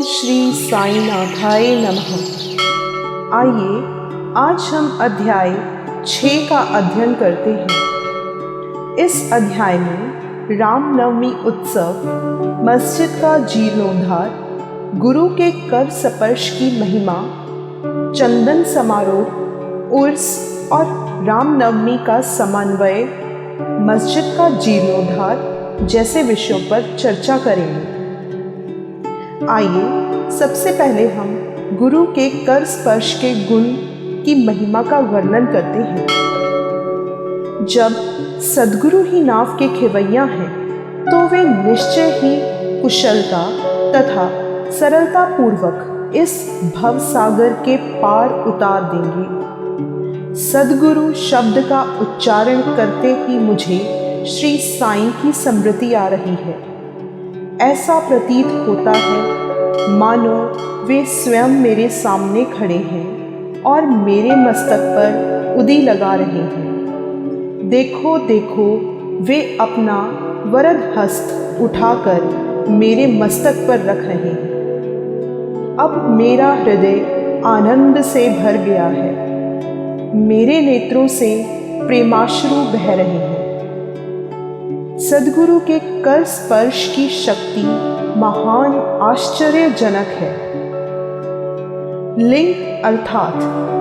श्री साई नाथाय नमः। आइए आज हम अध्याय 6 का अध्ययन करते हैं। इस अध्याय में रामनवमी उत्सव, मस्जिद का जीर्णोद्धार, गुरु के कर स्पर्श की महिमा, चंदन समारोह, उर्स और रामनवमी का समन्वय, मस्जिद का जीर्णोद्धार जैसे विषयों पर चर्चा करेंगे। आइए सबसे पहले हम गुरु के कर स्पर्श के गुण की महिमा का वर्णन करते हैं। जब सद्गुरु ही नाव के खेवैया हैं, तो वे निश्चय ही कुशलता तथा सरलता पूर्वक इस भव सागर के पार उतार देंगे। सद्गुरु शब्द का उच्चारण करते ही मुझे श्री साईं की स्मृति आ रही है। ऐसा प्रतीत होता है मानो वे स्वयं मेरे सामने खड़े हैं और मेरे मस्तक पर उदी लगा रहे हैं। देखो देखो, वे अपना वरद हस्त उठाकर मेरे मस्तक पर रख रहे हैं। अब मेरा हृदय आनंद से भर गया है। मेरे नेत्रों से प्रेमाश्रु बह रहे हैं। सद्गुरु के कर स्पर्श की शक्ति महान आश्चर्यजनक है। लिंग अर्थात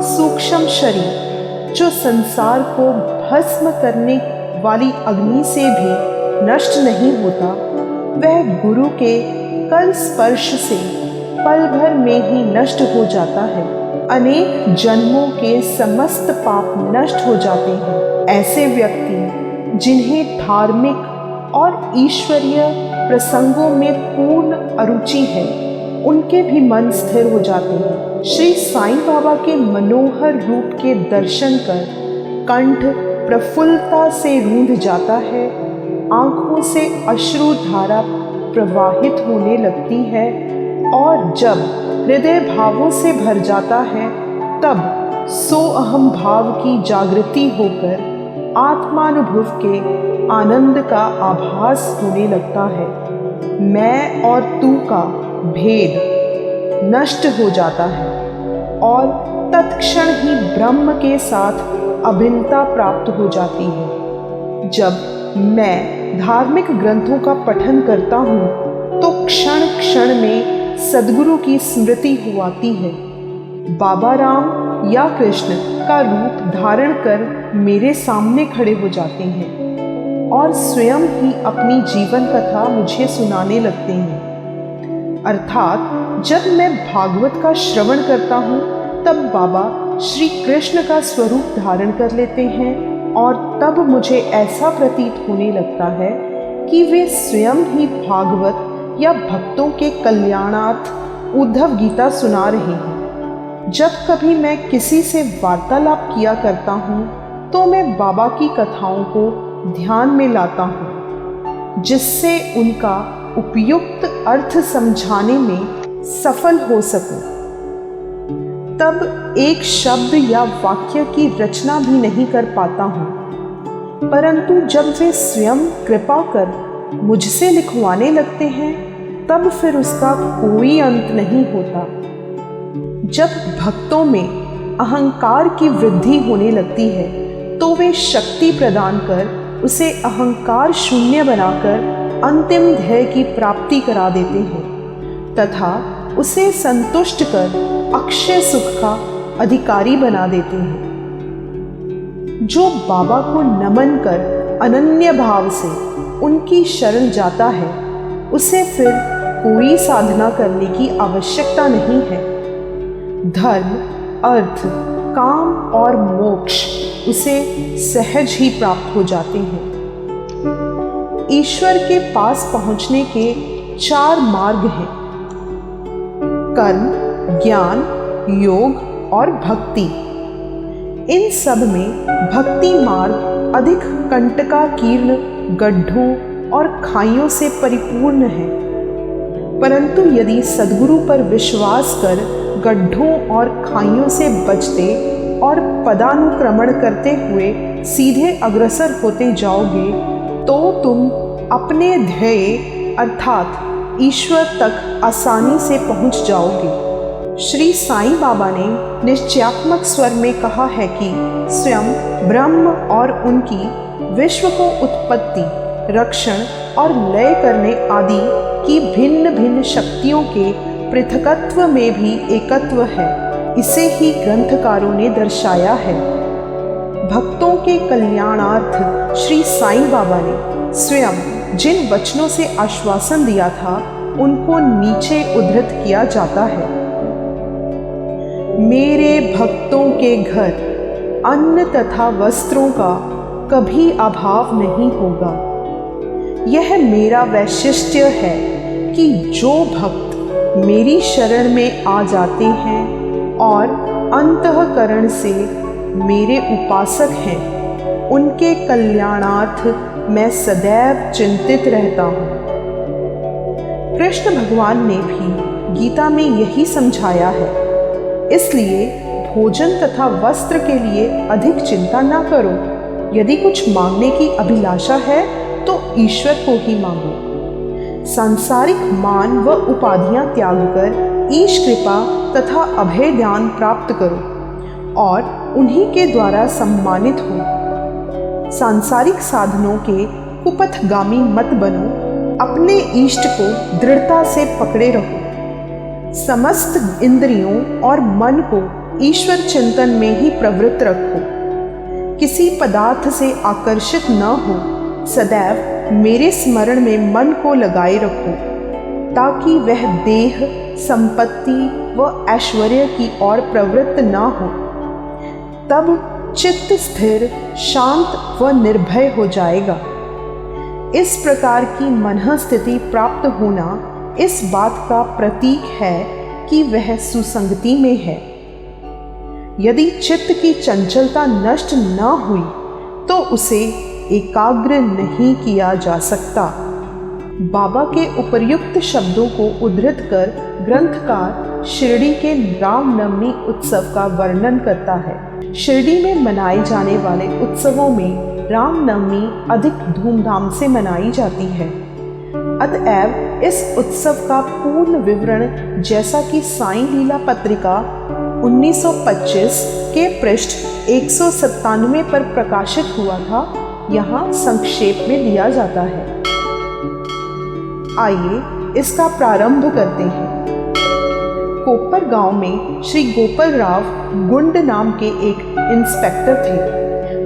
सूक्ष्म शरीर, जो संसार को भस्म करने वाली अग्नि से भी नष्ट नहीं होता, वह गुरु के कर स्पर्श से पल भर में ही नष्ट हो जाता है। अनेक जन्मों के समस्त पाप नष्ट हो जाते हैं। ऐसे व्यक्ति जिन्हें धार्मिक और ईश्वरीय प्रसंगों में पूर्ण अरुचि है, उनके भी मन स्थिर हो जाते हैं। श्री साईं बाबा के मनोहर रूप के दर्शन कर कंठ प्रफुल्लता से रूंध जाता है, आंखों से अश्रु धारा प्रवाहित होने लगती है और जब हृदय भावों से भर जाता है, तब सो अहम भाव की जागृति होकर आत्मानुभव के आनंद का आभास होने लगता है। मैं और तू का भेद नष्ट हो जाता है और तत्क्षण ही ब्रह्म के साथ अभिन्नता प्राप्त हो जाती है। जब मैं धार्मिक ग्रंथों का पठन करता हूँ, तो क्षण क्षण में सद्गुरु की स्मृति हो आती है। बाबा राम या कृष्ण का रूप धारण कर मेरे सामने खड़े हो जाते हैं और स्वयं ही अपनी जीवन कथा मुझे सुनाने लगते हैं। अर्थात जब मैं भागवत का श्रवण करता हूँ, तब बाबा श्री कृष्ण का स्वरूप धारण कर लेते हैं और तब मुझे ऐसा प्रतीत होने लगता है कि वे स्वयं ही भागवत या भक्तों के कल्याणार्थ उद्धव गीता सुना रहे हैं। जब कभी मैं किसी से वार्तालाप किया करता हूँ, तो मैं बाबा की कथाओं को ध्यान में लाता हूँ, जिससे उनका उपयुक्त अर्थ समझाने में सफल हो सकूं। तब एक शब्द या वाक्य की रचना भी नहीं कर पाता हूँ, परंतु जब वे स्वयं कृपा कर मुझसे लिखवाने लगते हैं, तब फिर उसका कोई अंत नहीं होता। जब भक्तों में अहंकार की वृद्धि होने लगती है, तो वे शक्ति प्रदान कर उसे अहंकार शून्य बनाकर अंतिम ध्येय की प्राप्ति करा देते हैं तथा उसे संतुष्ट कर अक्षय सुख का अधिकारी बना देते हैं। जो बाबा को नमन कर अनन्य भाव से उनकी शरण जाता है, उसे फिर कोई साधना करने की आवश्यकता नहीं है। धर्म, अर्थ, काम और मोक्ष उसे सहज ही प्राप्त हो जाते हैं। ईश्वर के पास पहुंचने के 4 मार्ग हैं: कर्म, ज्ञान, योग और भक्ति। इन सब में भक्ति मार्ग अधिक कंटकाकीर्ण गड्ढों और खाइयों से परिपूर्ण है, परंतु यदि सद्गुरु पर विश्वास कर गड्ढों और खाइयों से बचते और पदानुक्रमण करते हुए सीधे अग्रसर होते जाओगे, तो तुम अपने ध्येय अर्थात ईश्वर तक आसानी से पहुंच जाओगे। श्री साईं बाबा ने निश्चयात्मक स्वर में कहा है कि स्वयं ब्रह्म और उनकी विश्व को उत्पत्ति, रक्षण और लय करने आदि की भिन्न भिन्न शक्तियों के पृथकत्व में भी एकत्व है। इसे ही ग्रंथकारों ने दर्शाया है। भक्तों के कल्याणार्थ श्री साईं बाबा ने स्वयं जिन वचनों से आश्वासन दिया था उनको नीचे उद्धृत किया जाता है। मेरे भक्तों के घर अन्न तथा वस्त्रों का कभी अभाव नहीं होगा। यह मेरा वैशिष्ट्य है कि जो भक्त मेरी शरण में आ जाते हैं और अंतःकरण से मेरे उपासक हैं, उनके कल्याणार्थ मैं सदैव चिंतित रहता हूँ। कृष्ण भगवान ने भी गीता में यही समझाया है। इसलिए भोजन तथा वस्त्र के लिए अधिक चिंता ना करो। यदि कुछ मांगने की अभिलाषा है तो ईश्वर को ही मांगो। सांसारिक मान व उपाधियां त्याग कर ईश कृपा तथा अभय ज्ञान प्राप्त करो और उन्हीं के द्वारा सम्मानित हो। सांसारिक साधनों के कुपथगामी मत बनो। अपने इष्ट को दृढ़ता से पकड़े रहो। समस्त इंद्रियों और मन को ईश्वर चिंतन में ही प्रवृत्त रखो। किसी पदार्थ से आकर्षित न हो। सदैव मेरे स्मरण में मन को लगाए रखो ताकि वह देह, संपत्ति व ऐश्वर्य की ओर प्रवृत्त न हो। तब चित्त स्थिर, शांत व निर्भय हो जाएगा। इस प्रकार की मनः स्थिति प्राप्त होना इस बात का प्रतीक है कि वह सुसंगति में है। यदि चित्त की चंचलता नष्ट न हुई तो उसे एकाग्र नहीं किया जा सकता। बाबा के उपर्युक्त शब्दों को उद्धृत कर ग्रंथकार शिरडी के रामनवमी उत्सव का वर्णन करता है। शिरडी में मनाए जाने वाले उत्सवों में रामनवमी अधिक धूमधाम से मनाई जाती है। अतएव इस उत्सव का पूर्ण विवरण जैसा कि साईं लीला पत्रिका 1925 के पृष्ठ 197 पर प्रकाशित हुआ था, यहाँ संक्षेप में दिया जाता है। आइए इसका प्रारंभ करते हैं। कोपर गांव में श्री गोपाल राव गुंड नाम के एक इंस्पेक्टर थे।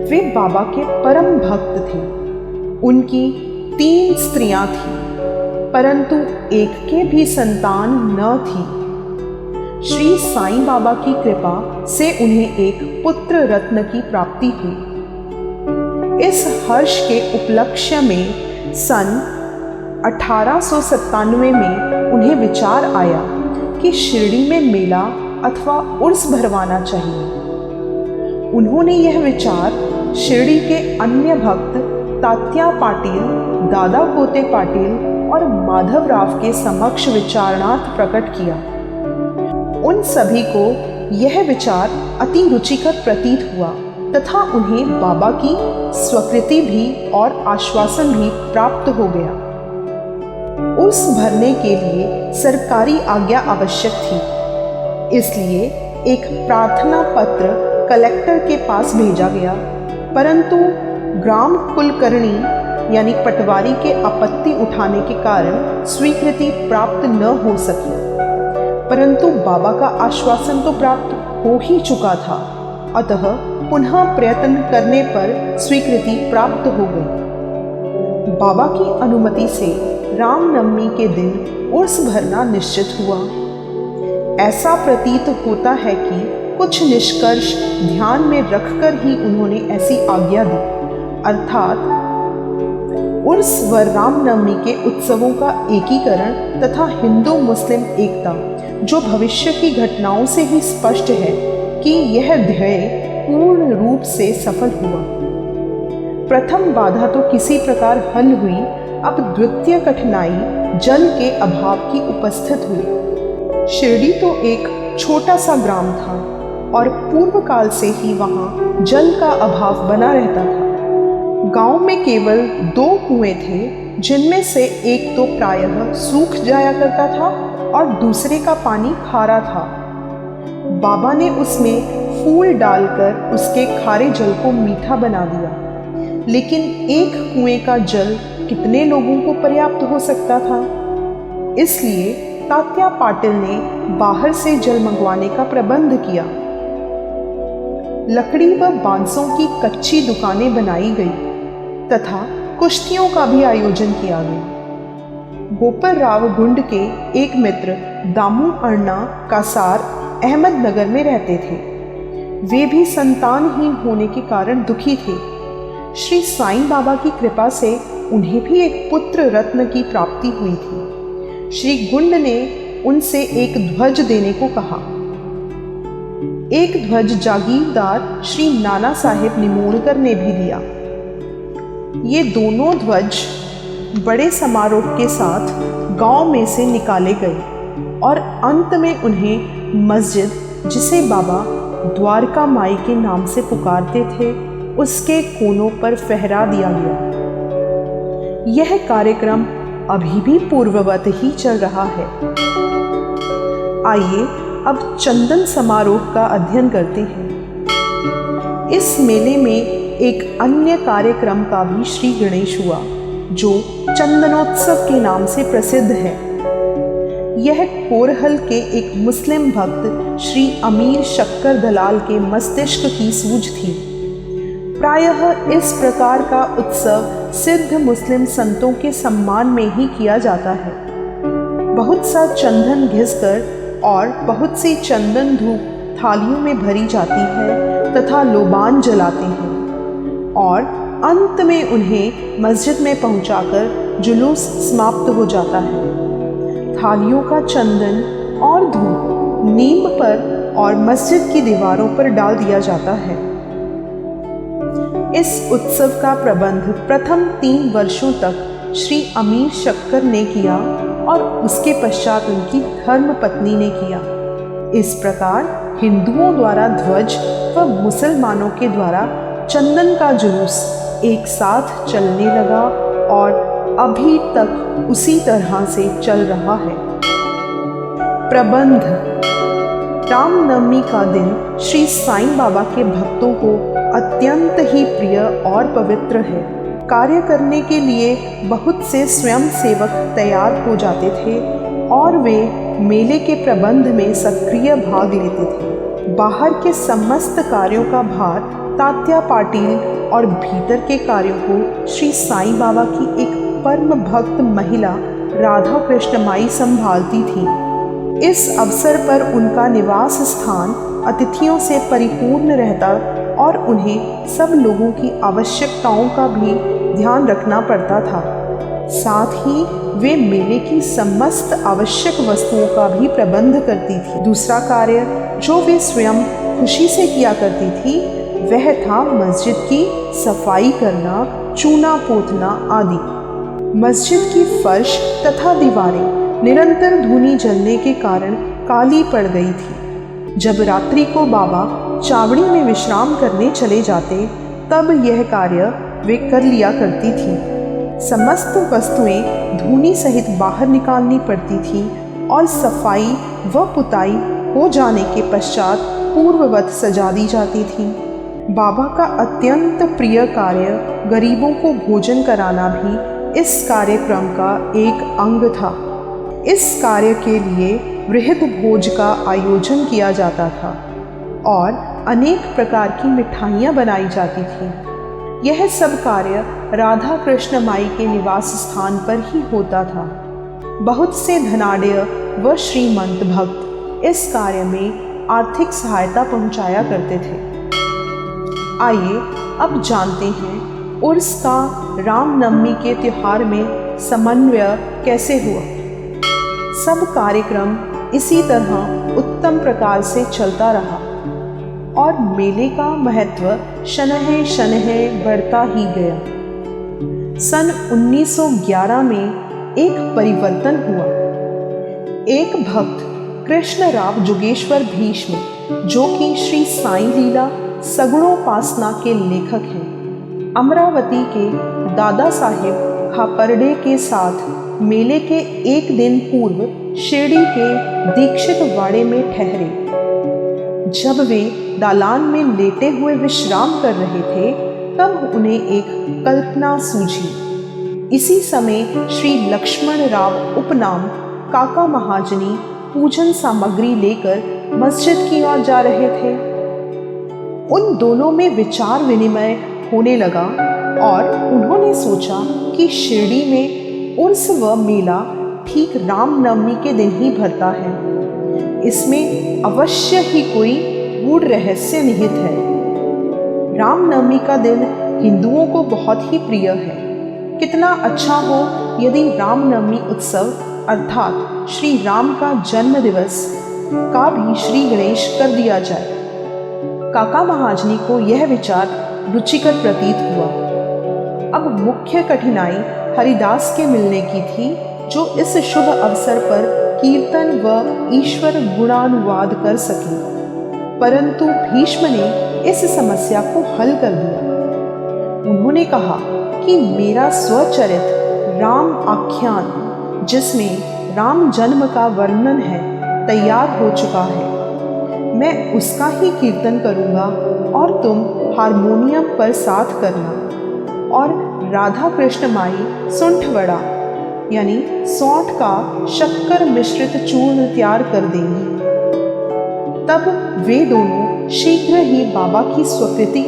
वे बाबा के परम भक्त थे। उनकी 3 स्त्रियां थीं, परंतु एक के भी संतान न थी। श्री साईं बाबा की कृपा से उन्हें एक पुत्र रत्न की प्राप्ति हुई। इस हर्ष के उपलक्ष्य में सन 1897 में उन्हें विचार आया कि शिरडी में मेला अथवा उर्स भरवाना चाहिए। उन्होंने यह विचार शिरडी के अन्य भक्त तात्या पाटिल, दादा पोते पाटिल और माधवराव के समक्ष विचारणार्थ प्रकट किया। उन सभी को यह विचार अति रुचिकर प्रतीत हुआ तथा उन्हें बाबा की स्वीकृति भी और आश्वासन भी प्राप्त हो गया। उर्स भरने के लिए सरकारी आज्ञा आवश्यक थी। इसलिए एक प्रार्थना पत्र कलेक्टर के पास भेजा गया, परंतु ग्राम कुलकर्णी यानी पटवारी के आपत्ति उठाने के कारण स्वीकृति प्राप्त न हो सकी। परंतु बाबा का आश्वासन तो प्राप्त हो ही चुका था, अतः पुनः प्रयत्न करने पर स्वीकृति प्राप्त हो गई। बाबा की अनुमति से रामनवमी के दिन उर्स भरना निश्चित हुआ। ऐसा प्रतीत होता है कि कुछ निष्कर्ष ध्यान में रखकर ही उन्होंने ऐसी आज्ञा दी, अर्थात उर्स व रामनवमी के उत्सवों का एकीकरण तथा हिंदू मुस्लिम एकता, जो भविष्य की घटनाओं से ही स्पष्ट है कि यह ध्येय पूर्ण रूप से सफल हुआ। प्रथम बाधा तो किसी प्रकार हल हुई। अब द्वितीय कठिनाई जल के अभाव की उपस्थित हुई। शिरडी तो एक छोटा सा ग्राम था और पूर्व काल से ही वहाँ जल का अभाव बना रहता था। गांव में केवल 2 कुएं थे जिनमें से एक तो प्रायः सूख जाया करता था और दूसरे का पानी खारा था। बाबा ने उसमें फूल डालकर उसके खारे जल को मीठा बना दिया, लेकिन एक कुएं का जल कितने लोगों को पर्याप्त हो सकता था? इसलिए तात्या पाटिल ने बाहर से जल मंगवाने का प्रबंध किया। लकड़ी व बांसों की कच्ची दुकानें बनाई गई तथा कुश्तियों का भी आयोजन किया गया। गोपर राव गुंड के एक मित्र दामू अण्णा कासार अहमदनगर में रहते थे। वे भी संतानहीन होने के कारण दुखी थे। श्री साईं बाबा की कृपा से उन्हें भी एक पुत्र रत्न की प्राप्ति हुई थी। श्री गुंड ने उनसे एक ध्वज देने को कहा। एक ध्वज जागीरदार श्री नाना साहेब निमोणकर ने भी दिया। ये दोनों ध्वज बड़े समारोह के साथ गांव में से निकाले गए और अंत में उन्हें मस्जिद, जिसे बाबा द्वारका माई के नाम से पुकारते थे, उसके कोनों पर फहरा दिया गया। यह कार्यक्रम अभी भी पूर्ववत ही चल रहा है। आइए अब चंदन समारोह का अध्ययन करते हैं। इस मेले में एक अन्य कार्यक्रम का भी श्री गणेश हुआ, जो चंदनोत्सव के नाम से प्रसिद्ध है। यह कोरहल के एक मुस्लिम भक्त श्री अमीर शक्कर दलाल के मस्तिष्क की सूझ थी। प्रायः इस प्रकार का उत्सव सिद्ध मुस्लिम संतों के सम्मान में ही किया जाता है। बहुत सा चंदन घिसकर और बहुत सी चंदन धूप थालियों में भरी जाती है तथा लोबान जलाते हैं और अंत में उन्हें मस्जिद में पहुंचाकर जुलूस समाप्त हो जाता है। थालियों का चंदन और धूप नीम पर और मस्जिद की दीवारों पर डाल दिया जाता है। इस उत्सव का प्रबंध प्रथम 3 वर्षों तक श्री अमीर शक्कर ने किया और उसके पश्चात उनकी धर्म पत्नी ने किया। इस प्रकार हिंदुओं द्वारा ध्वज व मुसलमानों के द्वारा चंदन का जुलूस एक साथ चलने लगा और अभी तक उसी तरह से चल रहा है। प्रबंध। रामनवमी का दिन श्री साईं बाबा के भक्तों को अत्यंत ही प्रिय और पवित्र है। कार्य करने के लिए बहुत से स्वयं सेवक तैयार हो जाते थे और वे मेले के प्रबंध में सक्रिय भाग लेते थे। बाहर के समस्त कार्यों का भार तात्या पाटिल और भीतर के कार्यों को श्री साईं बाबा की एक परम भक्त महिला राधा कृष्ण माई संभालती थी। इस अवसर पर उनका निवास स्थान अतिथियों से परिपूर्ण रहता और उन्हें सब लोगों की आवश्यकताओं का भी ध्यान रखना पड़ता था। साथ ही वे मेले की समस्त आवश्यक वस्तुओं का भी प्रबंध करती थी। दूसरा कार्य जो वे स्वयं खुशी से किया करती थी वह था मस्जिद की सफाई करना, चूना पोतना आदि। मस्जिद की फर्श तथा दीवारें निरंतर धूनी जलने के कारण काली पड़ गई थी। जब रात्रि को बाबा चावड़ी में विश्राम करने चले जाते तब यह कार्य वे कर लिया करती थी। समस्त वस्तुएं धूनी सहित बाहर निकालनी पड़ती थी और सफाई व पुताई हो जाने के पश्चात पूर्ववत सजा दी जाती थी। बाबा का अत्यंत प्रिय कार्य गरीबों को भोजन कराना भी इस कार्यक्रम का एक अंग था। इस कार्य के लिए वृहद भोज का आयोजन किया जाता था और अनेक प्रकार की मिठाइयाँ बनाई जाती थी। यह सब कार्य राधा कृष्ण माई के निवास स्थान पर ही होता था। बहुत से धनाढ्य व श्रीमंत भक्त इस कार्य में आर्थिक सहायता पहुंचाया करते थे। आइए अब जानते हैं उर्स का रामनवमी के त्योहार में समन्वय कैसे हुआ। सब कार्यक्रम इसी तरह उत्तम प्रकार से चलता रहा और मेले का महत्व शनहे शनहे बढ़ता ही गया। सन 1911 में एक परिवर्तन हुआ। एक भक्त कृष्णराव जोगेश्वर भीष्म, जो कि श्री साईं लीला सगुणोपासना के लेखक हैं, अमरावती के दादा साहेब खापरडे के साथ मेले के एक दिन पूर्व शिरडी के दीक्षित वाड़े में ठहरे। जब वे दालान में लेटे हुए विश्राम कर रहे थे तब उन्हें एक कल्पना सूझी। इसी समय श्री लक्ष्मण राव उपनाम काका महाजनी पूजन सामग्री लेकर मस्जिद की ओर जा रहे थे। उन दोनों में विचार विनिमय होने लगा और उन्होंने सोचा कि शिरडी में उर्स व मेला ठीक रामनवमी के दिन ही भरता है। इसमें अवश्य ही कोई गूढ़ रहस्य निहित है। रामनवमी का दिन हिंदुओं को बहुत ही प्रिय है। कितना अच्छा हो यदि रामनवमी उत्सव अर्थात श्री राम का जन्म दिवस का भी श्री गणेश कर दिया जाए। काका महाजनी को यह विचार रुचिकर प्रतीत हुआ। अब मुख्य कठिनाई हरिदास के मिलने की थी, जो इस शुभ अवसर पर कीर्तन व ईश्वर गुणानुवाद कर सके। परंतु भीष्म ने इस समस्या को हल कर दिया। उन्होंने कहा कि मेरा स्वचरित राम आख्यान, जिसमें राम जन्म का वर्णन है, तैयार हो चुका है। मैं उसका ही कीर्तन करूँगा और तुम हारमोनियम पर साथ करना, और राधा कृष्ण माई सुंठ वड़ा यानी सौंठ का शक्कर मिश्रित चूर्ण तैयार कर देंगी। तब वे दोनों शीघ्र ही बाबा की स्वीकृति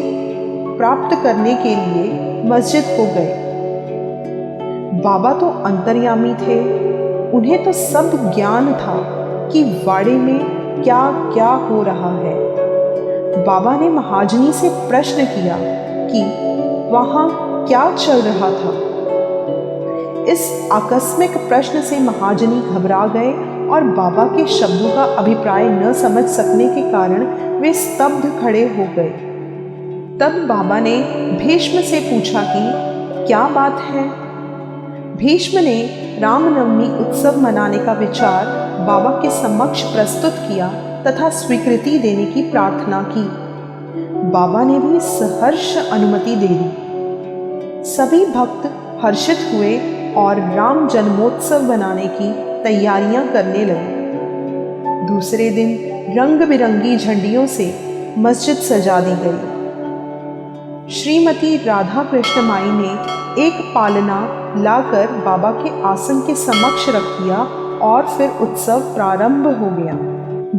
प्राप्त करने के लिए मस्जिद को गए। बाबा तो अंतर्यामी थे, उन्हें तो सब ज्ञान था कि वाड़े में क्या क्या हो रहा है। बाबा ने महाजनी से प्रश्न किया कि वहाँ क्या चल रहा था। इस आकस्मिक प्रश्न से महाजनी घबरा गए और बाबा के शब्दों का अभिप्राय न समझ सकने के कारण वे स्तब्ध खड़े हो गए। तब बाबा ने भीष्म से पूछा कि क्या बात है। भीष्म ने रामनवमी उत्सव मनाने का विचार बाबा के समक्ष प्रस्तुत किया तथा स्वीकृति देने की प्रार्थना की। बाबा ने भी सहर्ष अनुमति दे दी। सभी भक्त हर्षित हुए और राम जन्मोत्सव बनाने की तैयारियां करने लगे। दूसरे दिन रंग बिरंगी झंडियों से मस्जिद सजा दी गई। श्रीमती राधा कृष्ण माई ने एक पालना लाकर बाबा के आसन के समक्ष रख दिया और फिर उत्सव प्रारंभ हो गया।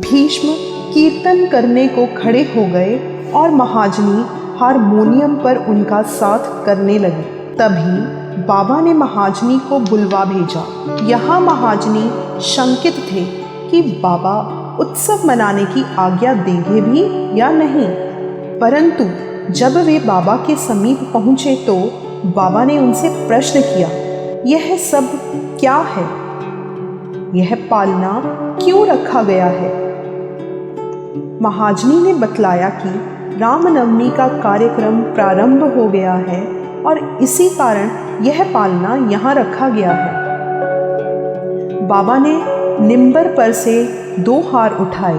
भीष्म कीर्तन करने को खड़े हो गए और महाजनी हारमोनियम पर उनका साथ करने लगे। तभी बाबा ने महाजनी को बुलवा भेजा। यहाँ महाजनी शंकित थे कि बाबा उत्सव मनाने की आज्ञा देंगे भी या नहीं। परंतु जब वे बाबा के समीप पहुँचे तो बाबा ने उनसे प्रश्न किया, यह सब क्या है? यह पालना क्यों रखा गया है? महाजनी ने बतलाया कि रामनवमी का कार्यक्रम प्रारंभ हो गया है और इसी कारण यह पालना यहाँ रखा गया है। बाबा ने निम्बर पर से 2 हार उठाए।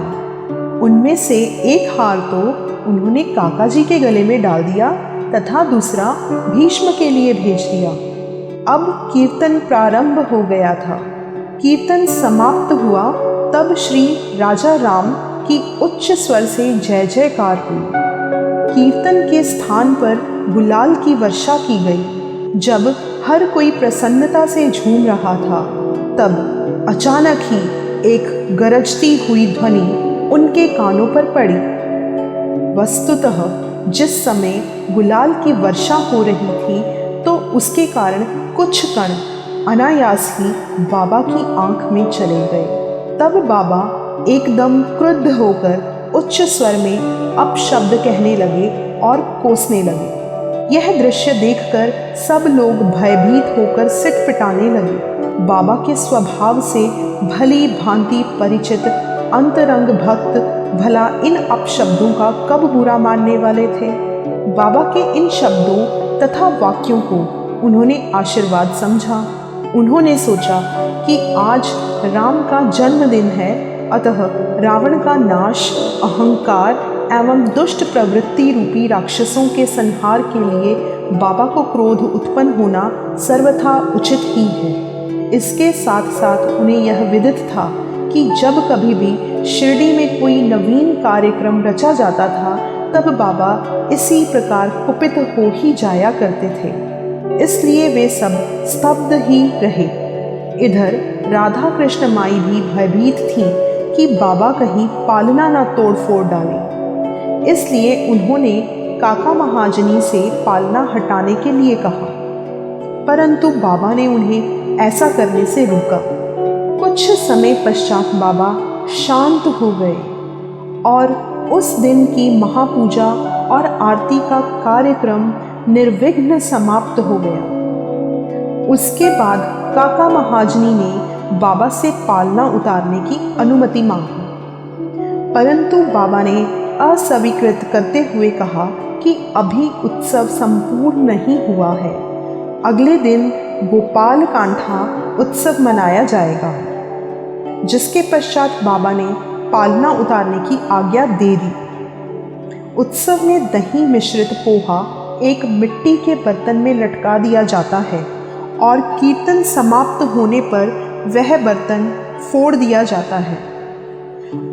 उनमें से एक हार तो उन्होंने काका जी के गले में डाल दिया तथा दूसरा भीष्म के लिए भेज दिया। अब कीर्तन प्रारंभ हो गया था। कीर्तन समाप्त हुआ तब श्री राजा राम की उच्च स्वर से जय जयकार हुई। कीर्तन के स्थान पर गुलाल की वर्षा की गई। जब हर कोई प्रसन्नता से झूम रहा था तब अचानक ही एक गरजती हुई ध्वनि उनके कानों पर पड़ी। वस्तुतः जिस समय गुलाल की वर्षा हो रही थी तो उसके कारण कुछ कण अनायास ही बाबा की आंख में चले गए। तब बाबा एकदम क्रुद्ध होकर उच्च स्वर में अपशब्द कहने लगे और कोसने लगे। यह दृश्य देखकर सब लोग भयभीत होकर सिटपिटाने लगे। बाबा के स्वभाव से भली भांति परिचित अंतरंग भक्त भला इन अपशब्दों का कब बुरा मानने वाले थे। बाबा के इन शब्दों तथा वाक्यों को उन्होंने आशीर्वाद समझा। उन्होंने सोचा कि आज राम का जन्मदिन है, अतः रावण का नाश, अहंकार एवं दुष्ट प्रवृत्ति रूपी राक्षसों के संहार के लिए बाबा को क्रोध उत्पन्न होना सर्वथा उचित ही है। इसके साथ साथ उन्हें यह विदित था कि जब कभी भी शिरडी में कोई नवीन कार्यक्रम रचा जाता था तब बाबा इसी प्रकार कुपित हो ही जाया करते थे, इसलिए वे सब स्तब्ध ही रहे। इधर राधा कृष्ण माई भी भयभीत थीं कि बाबा कहीं पालना न तोड़ फोड़ डालें, इसलिए उन्होंने काका महाजनी से पालना हटाने के लिए कहा, परंतु बाबा ने उन्हें ऐसा करने से रोका। कुछ समय पश्चात बाबा शांत हो गए और उस दिन की महापूजा और आरती का कार्यक्रम निर्विघ्न समाप्त हो गया। उसके बाद काका महाजनी ने बाबा से पालना उतारने की अनुमति मांगी, परंतु बाबा ने अस्वीकृत करते हुए कहा कि अभी उत्सव संपूर्ण नहीं हुआ है, अगले दिन गोपाल कांठा उत्सव मनाया जाएगा। जिसके पश्चात बाबा ने पालना उतारने की आज्ञा दे दी। उत्सव में दही मिश्रित पोहा एक मिट्टी के बर्तन में लटका दिया जाता है और कीर्तन समाप्त होने पर वह बर्तन फोड़ दिया जाता है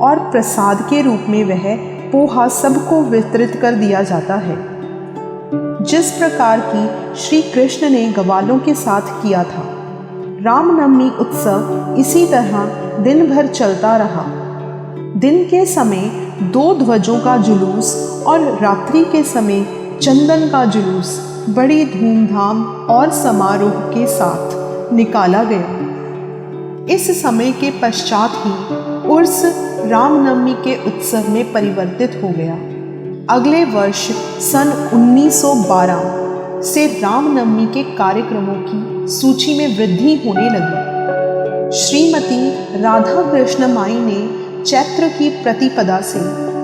और प्रसाद के रूप में वह पोहा सबको वितरित कर दिया जाता है, जिस प्रकार की श्री कृष्ण ने ग्वालों के साथ किया था। रामनवमी उत्सव इसी तरह दिन भर चलता रहा। दिन के समय 2 ध्वजों का जुलूस और रात्रि के समय चंदन का जुलूस बड़ी धूमधाम और समारोह के साथ निकाला गया। इस समय के पश्चात ही उर्स रामनवमी के उत्सव में परिवर्तित हो गया। अगले वर्ष सन 1912 से रामनवमी के कार्यक्रमों की सूची में वृद्धि होने लगी। श्रीमती राधा कृष्ण माई ने चैत्र की प्रतिपदा से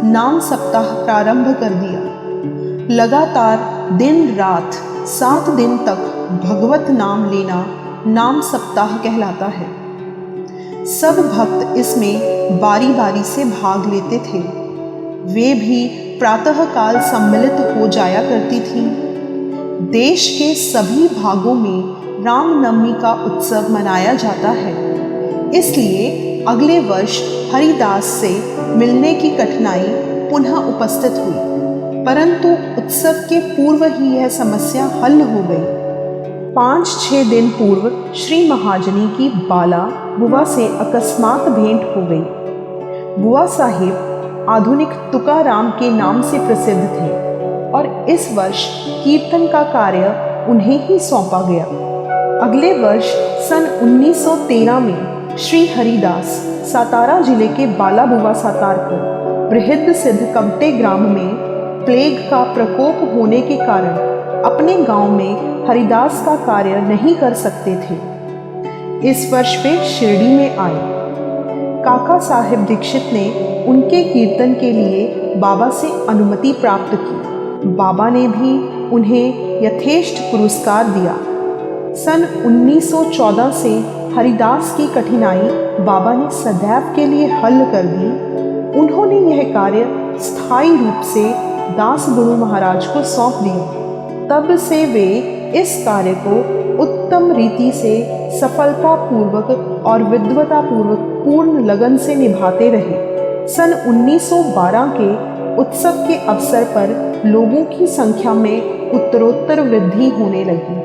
नाम सप्ताह प्रारंभ कर दिया। लगातार दिन रात 7 दिन तक भगवत नाम लेना नाम सप्ताह कहलाता है। सब भक्त इसमें बारी बारी से भाग लेते थे। वे भी प्रातःकाल सम्मिलित हो जाया करती थीं। देश के सभी भागों में रामनवमी का उत्सव मनाया जाता है, इसलिए अगले वर्ष हरिदास से मिलने की कठिनाई पुनः उपस्थित हुई, परंतु उत्सव के पूर्व ही यह समस्या हल हो गई। 5-6 दिन पूर्व श्री महाजनी की बाला बुआ से अकस्मात भेंट हो गई। बुआ साहिब आधुनिक तुकाराम के नाम से प्रसिद्ध थे और इस वर्ष कीर्तन का कार्य उन्हें ही सौंपा गया। अगले वर्ष सन 1913 में श्री हरिदास सातारा जिले के बाला बुआ सातारकर बृहद सिद्ध कवटे ग्राम में प्लेग का प्रकोप होने के कारण अपने गांव में हरिदास का कार्य नहीं कर सकते थे। इस वर्ष वे शिरडी में आए। काका साहेब दीक्षित ने उनके कीर्तन के लिए बाबा से अनुमति प्राप्त की। बाबा ने भी उन्हें यथेष्ट पुरस्कार दिया। सन 1914 से हरिदास की कठिनाई बाबा ने सदैव के लिए हल कर दी। उन्होंने यह कार्य स्थायी रूप से दास गुरु महाराज को सौंप दिया। तब से वे इस कार्य को उत्तम रीति से सफलतापूर्वक और विद्वतापूर्वक पूर्ण लगन से निभाते रहे। सन 1912 के उत्सव के अवसर पर लोगों की संख्या में उत्तरोत्तर वृद्धि होने लगी।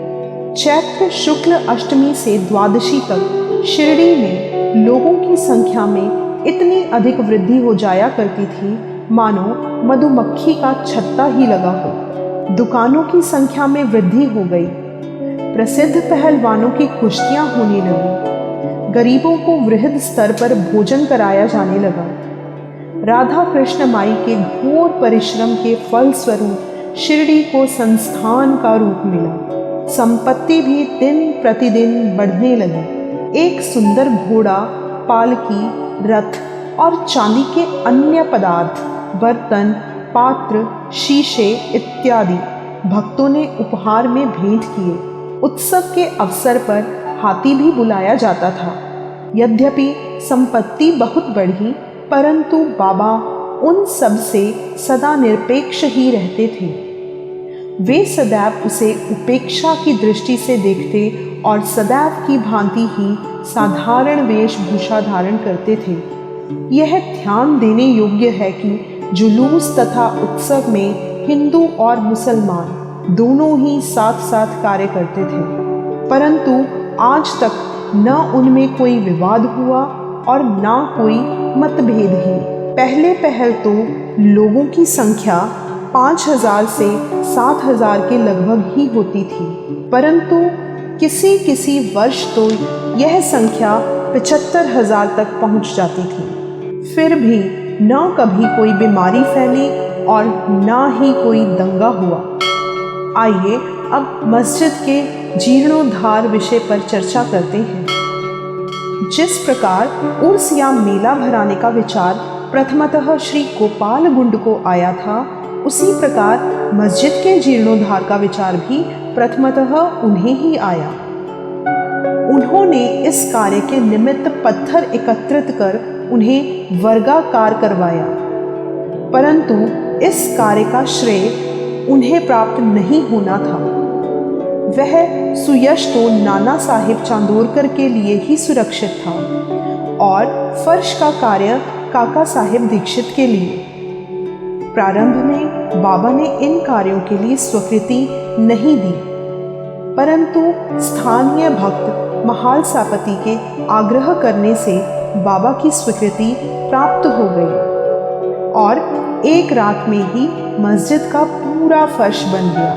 चैत्र शुक्ल अष्टमी से द्वादशी तक शिरडी में लोगों की संख्या में इतनी अधिक वृद्धि हो जाया करती थी मानो मधुमक्खी का छत्ता ही लगा हो। दुकानों की संख्या में वृद्धि हो गई। प्रसिद्ध पहलवानों की कुश्तियां होने लगी। गरीबों को वृहद स्तर पर भोजन कराया जाने लगा। राधा कृष्ण माई के घोर परिश्रम के फल स्वरूप शिरडी को संस्थान का रूप मिला। संपत्ति भी दिन प्रतिदिन बढ़ने लगी। एक सुंदर घोड़ा, पालकी, रथ और चांदी के अन्य पदार्थ, बर्तन, पात्र, शीशे इत्यादि भक्तों ने उपहार में भेंट किए। उत्सव के अवसर पर हाथी भी बुलाया जाता था। यद्यपि संपत्ति बहुत बढ़ी, परंतु बाबा उन सब से सदा निरपेक्ष ही रहते थे। वे सदैव उसे उपेक्षा की दृष्टि से देखते और सदैव की भांति ही साधारण वेशभूषा धारण करते थे। यह ध्यान देने योग्य है कि जुलूस तथा उत्सव में हिंदू और मुसलमान दोनों ही साथ साथ कार्य करते थे, परंतु आज तक न उनमें कोई विवाद हुआ और न कोई मतभेद ही। पहले पहल तो लोगों की संख्या 5,000 से 7,000 के लगभग ही होती थी, परंतु किसी किसी वर्ष तो यह संख्या 75,000 तक पहुंच जाती थी। फिर भी न कभी कोई बीमारी फैली और न ही कोई दंगा हुआ। आइए अब मस्जिद के जीर्णोद्धार विषय पर चर्चा करते हैं। जिस प्रकार उर्स या मेला भराने का विचार प्रथमतः श्री गोपाल गुंड को आया था, उसी प्रकार मस्जिद के जीर्णोद्धार का विचार भी प्रथमतः उन्हें ही आया। उन्होंने इस कार्य के निमित्त पत्थर एकत्रित कर उन्हें वर्गाकार करवाया, परंतु इस कार्य का श्रेय उन्हें प्राप्त नहीं होना था। वह सुयश तो नाना साहिब चांदोरकर के लिए ही सुरक्षित था और फर्श का कार्य काका साहिब दीक्षित के लिए। प्रारंभ में बाबा ने इन कार्यों के लिए स्वीकृति नहीं दी, परंतु स्थानीय भक्त महाल सापति के आग्रह करने से बाबा की स्वीकृति प्राप्त हो गई और एक रात में ही मस्जिद का पूरा फर्श बन गया।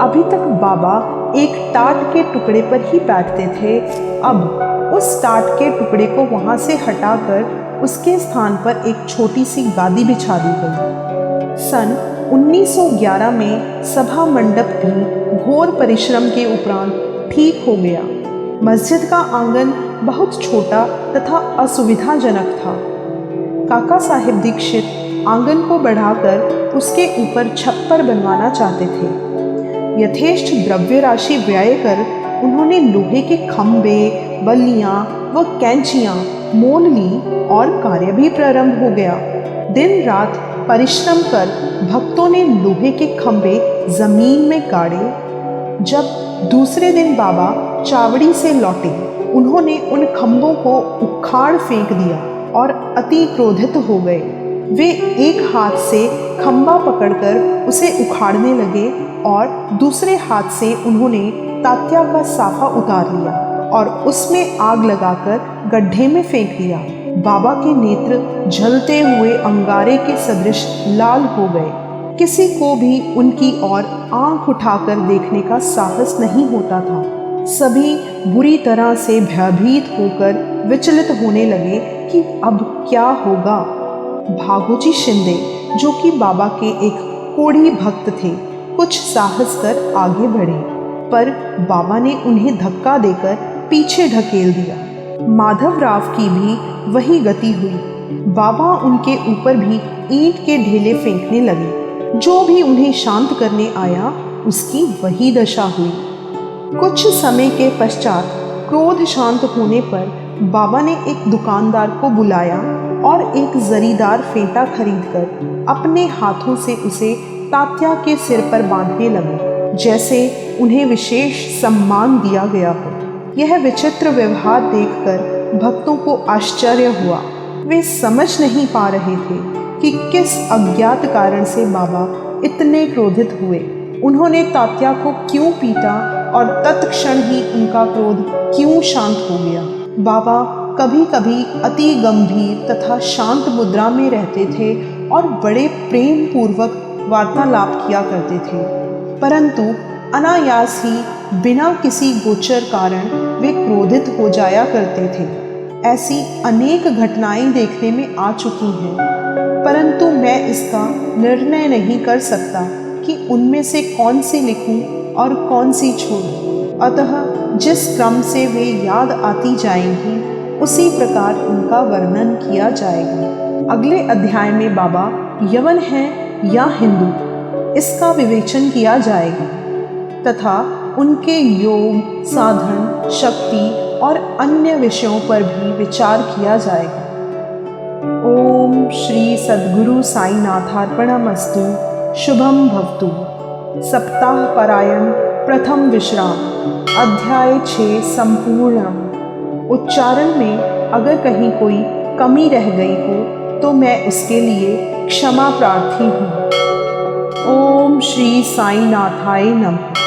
अभी तक बाबा एक टाट के टुकड़े पर ही बैठते थे, अब उस टाट के टुकड़े को वहां से हटाकर उसके स्थान पर एक छोटी सी गादी बिछा दी गई। सन 1911 में सभा मंडप भी घोर परिश्रम के उपरांत ठीक हो गया। मस्जिद का आंगन बहुत छोटा तथा असुविधाजनक था। काका साहिब दीक्षित आंगन को बढ़ाकर उसके ऊपर छप्पर बनवाना चाहते थे। यथेष्ट द्रव्य राशि व्यय कर उन्होंने लोहे के खंभे, बल्लियां व कैंचियां मोल ली और कार्य भी प्रारंभ हो गया। दिन रात परिश्रम कर भक्तों ने लोहे के खंभे जमीन में गाड़े। जब दूसरे दिन बाबा चावड़ी से लौटे, उन्होंने उन खंभों को उखाड़ फेंक दिया और अति क्रोधित हो गए। वे एक हाथ से खंभा पकड़कर उसे उखाड़ने लगे और दूसरे हाथ से उन्होंने तात्या का साफा उतार लिया और उसमें आग लगाकर गड्ढे में फेंक दिया। बाबा के नेत्र जलते हुए अंगारे के सदृश लाल हो गए। किसी को भी उनकी ओर आंख उठाकर देखने का साहस नहीं होता था। सभी बुरी तरह से भयभीत होकर विचलित होने लगे कि अब क्या होगा। भागोजी शिंदे, जो कि बाबा के एक कोढ़ी भक्त थे, कुछ साहस कर आगे बढ़े, पर बाबा ने उन्हें धक्का देकर पीछे ढकेल दिया। माधवराव की भी वही गति हुई। बाबा उनके ऊपर भी ईंट के ढेले फेंकने लगे। जो भी उन्हें शांत करने आया, उसकी वही दशा हुई। कुछ समय के पश्चात क्रोध शांत होने पर बाबा ने एक दुकानदार को बुलाया और एक जरीदार फेंटा खरीदकर अपने हाथों से उसे तात्या के सिर पर बांधने लगे, जैसे उन्हें विशेष सम्मान दिया गया हो। यह विचित्र व्यवहार देखकर भक्तों को आश्चर्य हुआ। वे समझ नहीं पा रहे थे कि किस अज्ञात कारण से बाबा इतने क्रोधित हुए। उन्होंने तात्या को क्यों पीटा और तत्क्षण ही उनका क्रोध क्यों शांत हो गया। बाबा कभी कभी अति गंभीर तथा शांत मुद्रा में रहते थे और बड़े प्रेम पूर्वक वार्तालाप किया करते थे, परंतु अनायास ही बिना किसी गोचर कारण वे क्रोधित हो जाया करते थे। ऐसी अनेक घटनाएं देखने में आ चुकी हैं, परंतु मैं इसका निर्णय नहीं कर सकता कि उनमें से कौन सी लिखूं और कौन सी छोड़ूं। अतः जिस क्रम से वे याद आती जाएंगी, उसी प्रकार उनका वर्णन किया जाएगा। अगले अध्याय में बाबा यवन हैं या हिंदू, इसका विवेचन किया जाएगा तथा उनके योग, साधन, शक्ति और अन्य विषयों पर भी विचार किया जाएगा। ओम श्री सद्गुरु साईनाथार्पणमस्तु। शुभम भवतु। सप्ताह परायण प्रथम विश्राम अध्याय 6 संपूर्ण। उच्चारण में अगर कहीं कोई कमी रह गई हो तो मैं उसके लिए क्षमा प्रार्थी हूँ। ओम श्री साईनाथाय नमः।